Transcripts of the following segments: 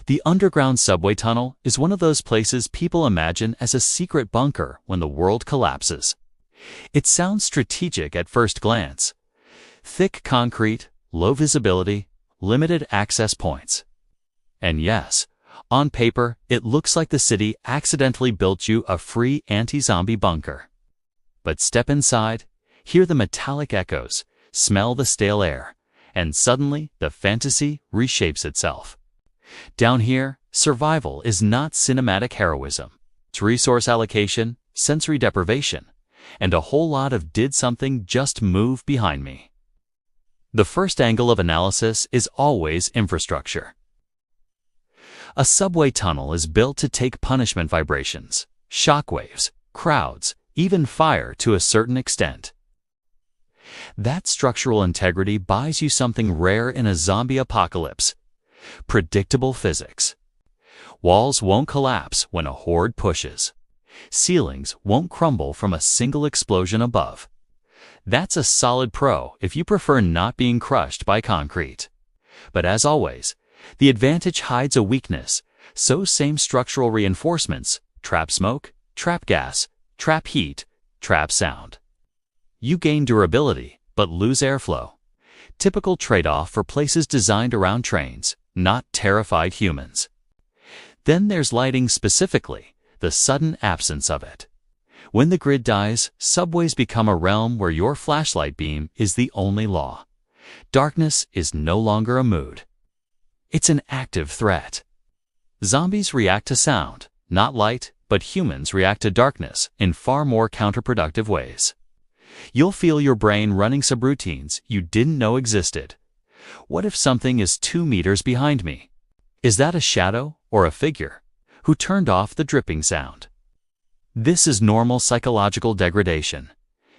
The underground subway tunnel is one of those places people imagine as a secret bunker when the world collapses. It sounds strategic at first glance. Thick concrete, low visibility, limited access points. And yes, on paper, it looks like the city accidentally built you a free anti-zombie bunker. But step inside, hear the metallic echoes, smell the stale air, and suddenly the fantasy reshapes itself. Down here, survival is not cinematic heroism. It's resource allocation, sensory deprivation, and a whole lot of did something just move behind me. The first angle of analysis is always infrastructure. A subway tunnel is built to take punishment vibrations, shockwaves, crowds, even fire to a certain extent. That structural integrity buys you something rare in a zombie apocalypse: predictable physics. Walls won't collapse when a horde pushes. Ceilings won't crumble from a single explosion above. That's a solid pro if you prefer not being crushed by concrete. But as always, the advantage hides a weakness, so same structural reinforcements trap smoke, trap gas, trap heat, trap sound. You gain durability, but lose airflow. Typical trade-off for places designed around trains, not terrified humans. Then there's lighting specifically, the sudden absence of it. When the grid dies, subways become a realm where your flashlight beam is the only law. Darkness is no longer a mood. It's an active threat. Zombies react to sound, not light, but humans react to darkness in far more counterproductive ways. You'll feel your brain running subroutines you didn't know existed. What if something is 2 meters behind me? Is that a shadow or a figure? Who turned off the dripping sound? This is normal psychological degradation.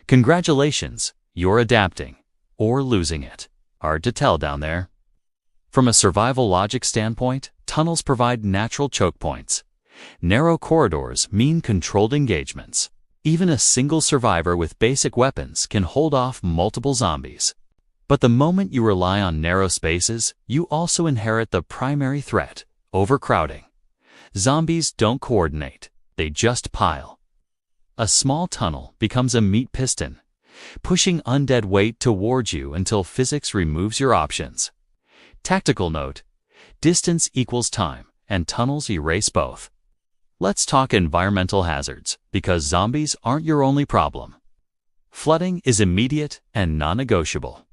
Congratulations, you're adapting, or losing it. Hard to tell down there. From a survival logic standpoint, tunnels provide natural choke points. Narrow corridors mean controlled engagements. Even a single survivor with basic weapons can hold off multiple zombies. But the moment you rely on narrow spaces, you also inherit the primary threat: overcrowding. Zombies don't coordinate, they just pile. A small tunnel becomes a meat piston, pushing undead weight towards you until physics removes your options. Tactical note: distance equals time, and tunnels erase both. Let's talk environmental hazards, because zombies aren't your only problem. Flooding is immediate and non-negotiable.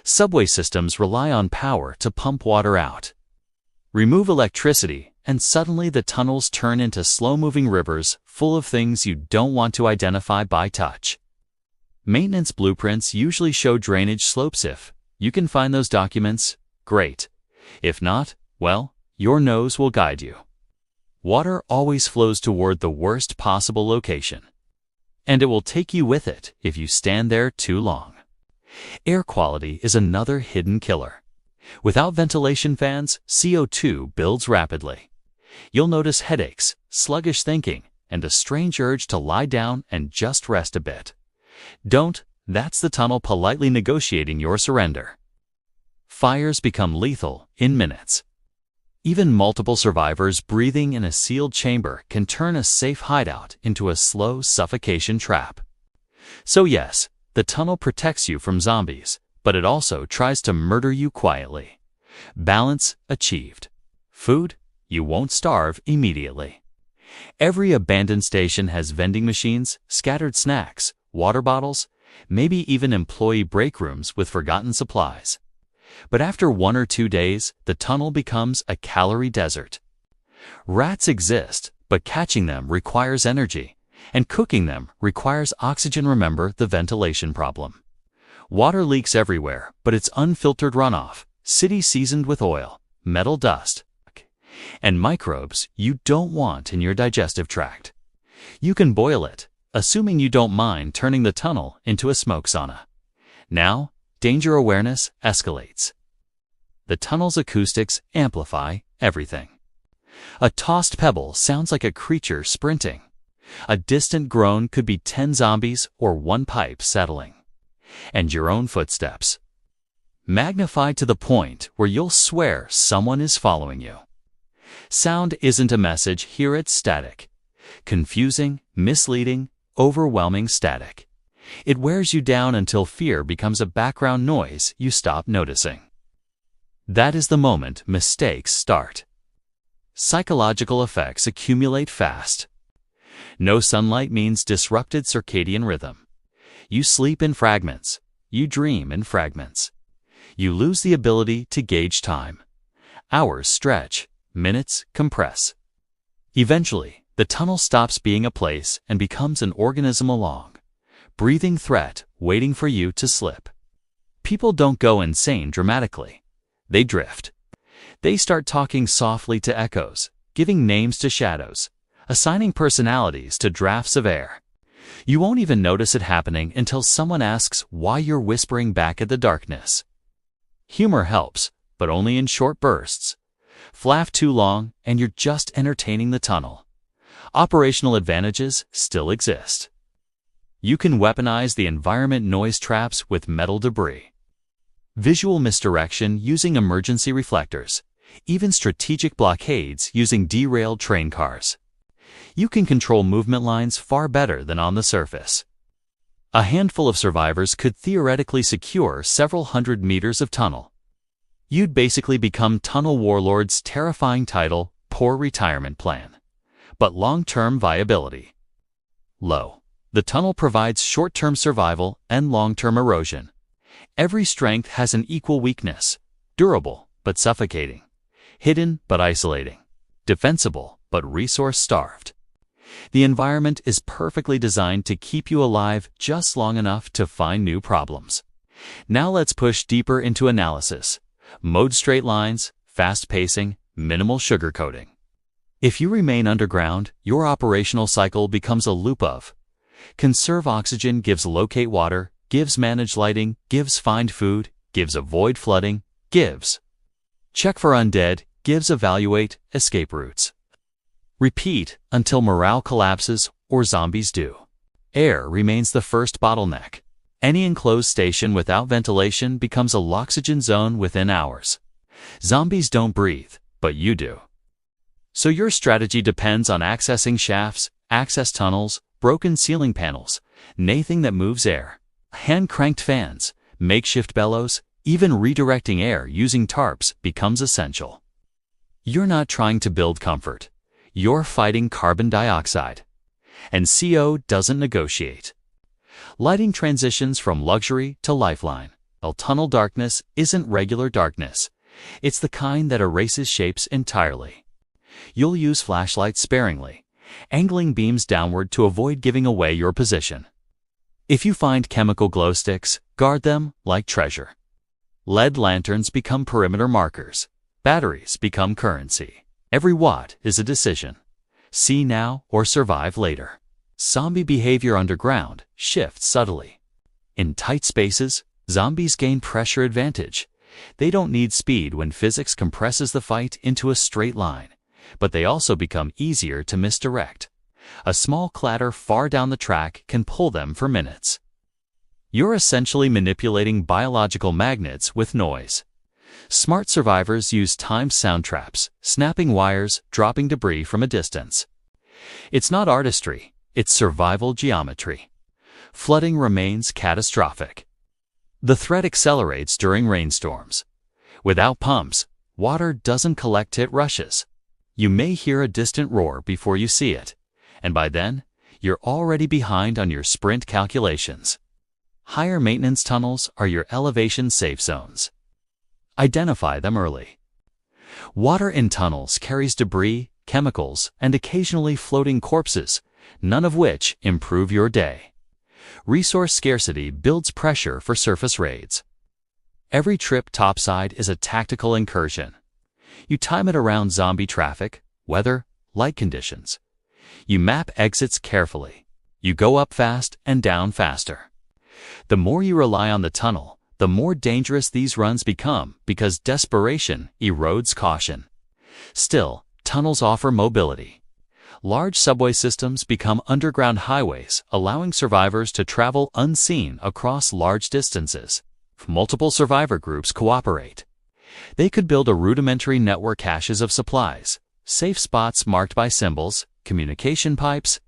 Subway systems rely on power to pump water out. Remove electricity, and suddenly the tunnels turn into slow-moving rivers full of things you don't want to identify by touch. Maintenance blueprints usually show drainage slopes. If you can find those documents, great. If not, well, your nose will guide you. Water always flows toward the worst possible location, and it will take you with it if you stand there too long. Air quality is another hidden killer. Without ventilation fans, CO2 builds rapidly. You'll notice headaches, sluggish thinking, and a strange urge to lie down and just rest a bit. Don't, that's the tunnel politely negotiating your surrender. Fires become lethal in minutes. Even multiple survivors breathing in a sealed chamber can turn a safe hideout into a slow suffocation trap. So yes, the tunnel protects you from zombies, but it also tries to murder you quietly. Balance achieved. Food, you won't starve immediately. Every abandoned station has vending machines, scattered snacks, water bottles, maybe even employee break rooms with forgotten supplies. But after 1 or 2 days, the tunnel becomes a calorie desert. Rats exist, but catching them requires energy, and cooking them requires oxygen. Remember the ventilation problem. Water leaks everywhere, but it's unfiltered runoff, city seasoned with oil, metal dust, and microbes you don't want in your digestive tract. You can boil it, assuming you don't mind turning the tunnel into a smoke sauna. Now, danger awareness escalates. The tunnel's acoustics amplify everything. A tossed pebble sounds like a creature sprinting. A distant groan could be 10 zombies or 1 pipe settling. And your own footsteps, magnified to the point where you'll swear someone is following you. Sound isn't a message, here it's static. Confusing, misleading, overwhelming static. It wears you down until fear becomes a background noise you stop noticing. That is the moment mistakes start. Psychological effects accumulate fast. No sunlight means disrupted circadian rhythm. You sleep in fragments. You dream in fragments. You lose the ability to gauge time. Hours stretch, minutes compress. Eventually, the tunnel stops being a place and becomes an organism along, breathing threat, waiting for you to slip. People don't go insane dramatically. They drift. They start talking softly to echoes, giving names to shadows, assigning personalities to drafts of air. You won't even notice it happening until someone asks why you're whispering back at the darkness. Humor helps, but only in short bursts. Laugh too long, and you're just entertaining the tunnel. Operational advantages still exist. You can weaponize the environment noise traps with metal debris. Visual misdirection using emergency reflectors. Even strategic blockades using derailed train cars. You can control movement lines far better than on the surface. A handful of survivors could theoretically secure several hundred meters of tunnel. You'd basically become Tunnel Warlord's terrifying title, poor retirement plan. But long-term viability. Low. The tunnel provides short-term survival and long-term erosion. Every strength has an equal weakness. Durable, but suffocating. Hidden, but isolating. Defensible, but resource-starved. The environment is perfectly designed to keep you alive just long enough to find new problems. Now let's push deeper into analysis. Mode straight lines, fast pacing, minimal sugarcoating. If you remain underground, your operational cycle becomes a loop of conserve oxygen gives locate water, gives manage lighting, gives find food, gives avoid flooding, gives check for undead, gives evaluate escape routes. Repeat until morale collapses or zombies do. Air remains the first bottleneck. Any enclosed station without ventilation becomes a loxygen zone within hours. Zombies don't breathe, but you do. So your strategy depends on accessing shafts, access tunnels, broken ceiling panels, anything that moves air, hand-cranked fans, makeshift bellows, even redirecting air using tarps becomes essential. You're not trying to build comfort. You're fighting carbon dioxide. And CO doesn't negotiate. Lighting transitions from luxury to lifeline. While tunnel darkness isn't regular darkness. It's the kind that erases shapes entirely. You'll use flashlights sparingly, angling beams downward to avoid giving away your position. If you find chemical glow sticks, guard them like treasure. LED lanterns become perimeter markers. Batteries become currency. Every watt is a decision. See now or survive later. Zombie behavior underground shifts subtly. In tight spaces, zombies gain pressure advantage. They don't need speed when physics compresses the fight into a straight line, but they also become easier to misdirect. A small clatter far down the track can pull them for minutes. You're essentially manipulating biological magnets with noise. Smart survivors use timed sound traps, snapping wires, dropping debris from a distance. It's not artistry, it's survival geometry. Flooding remains catastrophic. The threat accelerates during rainstorms. Without pumps, water doesn't collect, it rushes. You may hear a distant roar before you see it, and by then, you're already behind on your sprint calculations. Higher maintenance tunnels are your elevation safe zones. Identify them early. Water in tunnels carries debris, chemicals, and occasionally floating corpses, none of which improve your day. Resource scarcity builds pressure for surface raids. Every trip topside is a tactical incursion. You time it around zombie traffic, weather, light conditions. You map exits carefully. You go up fast and down faster. The more you rely on the tunnel, the more dangerous these runs become because desperation erodes caution. Still, tunnels offer mobility. Large subway systems become underground highways, allowing survivors to travel unseen across large distances. Multiple survivor groups cooperate. They could build a rudimentary network caches of supplies, safe spots marked by symbols, communication pipes.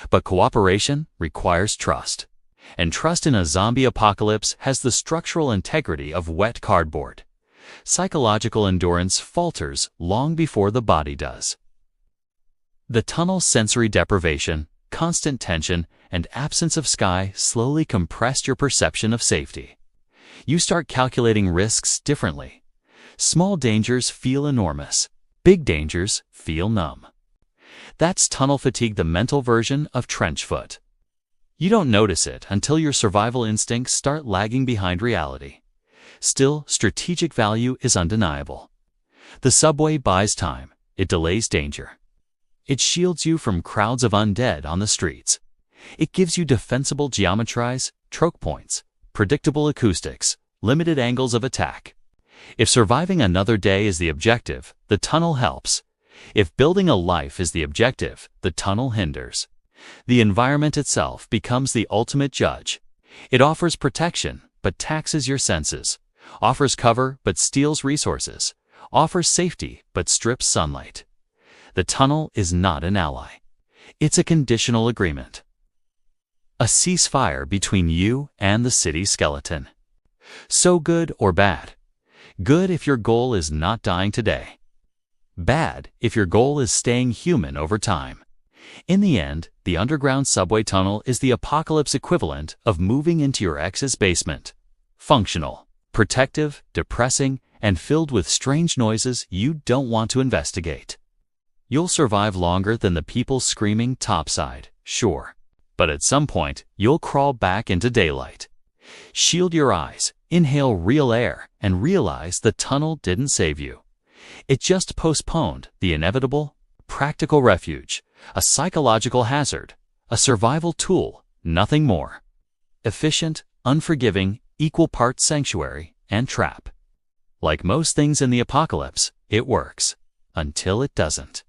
But cooperation requires trust. And trust in a zombie apocalypse has the structural integrity of wet cardboard. Psychological endurance falters long before the body does. The tunnel's sensory deprivation, constant tension, and absence of sky slowly compressed your perception of safety. You start calculating risks differently. Small dangers feel enormous. Big dangers feel numb. That's tunnel fatigue, the mental version of trench foot. You don't notice it until your survival instincts start lagging behind reality. Still, strategic value is undeniable. The subway buys time. It delays danger. It shields you from crowds of undead on the streets. It gives you defensible geometries, choke points, predictable acoustics, limited angles of attack. If surviving another day is the objective, the tunnel helps. If building a life is the objective, the tunnel hinders. The environment itself becomes the ultimate judge. It offers protection, but taxes your senses. Offers cover, but steals resources. Offers safety, but strips sunlight. The tunnel is not an ally. It's a conditional agreement. A ceasefire between you and the city skeleton. So good or bad? Good if your goal is not dying today. Bad if your goal is staying human over time. In the end, the underground subway tunnel is the apocalypse equivalent of moving into your ex's basement. Functional, protective, depressing, and filled with strange noises you don't want to investigate. You'll survive longer than the people screaming topside, sure. But at some point, you'll crawl back into daylight. Shield your eyes, inhale real air, and realize the tunnel didn't save you. It just postponed the inevitable, practical refuge, a psychological hazard, a survival tool, nothing more. Efficient, unforgiving, equal parts sanctuary and trap. Like most things in the apocalypse, it works, until it doesn't.